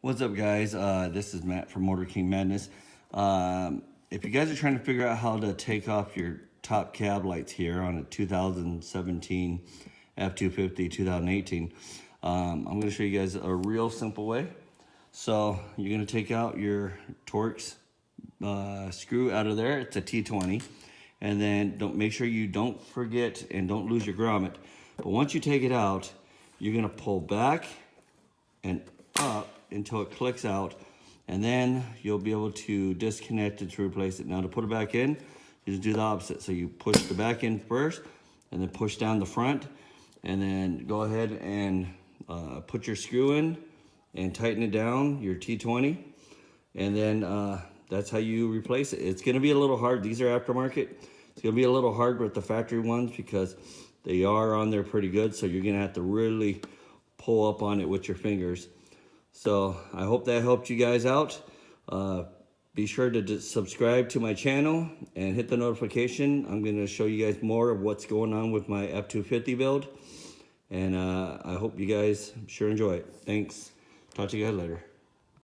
What's up, guys? This is Matt from Motor King Madness. If you guys are trying to figure out how to take off your top cab lights here on a 2017 F-250 2018, I'm going to show you guys a real simple way. So you're going to take out your Torx screw out of there. It's a T20. And then make sure you don't forget and don't lose your grommet. But once you take it out, you're going to pull back and up until it clicks out, and then you'll be able to disconnect it to replace it. Now to put it back in, you just do the opposite. So you push the back in first, and then push down the front, and then go ahead and put your screw in and tighten it down, your T20, and then that's how you replace it. It's gonna be a little hard. These are aftermarket. It's gonna be a little hard with the factory ones because they are on there pretty good, so you're gonna have to really pull up on it with your fingers. So I hope that helped you guys out. Be sure to subscribe to my channel and hit the notification. I'm going to show you guys more of what's going on with my F-250 build. And I hope you guys sure enjoy it. Thanks. Talk to you guys later.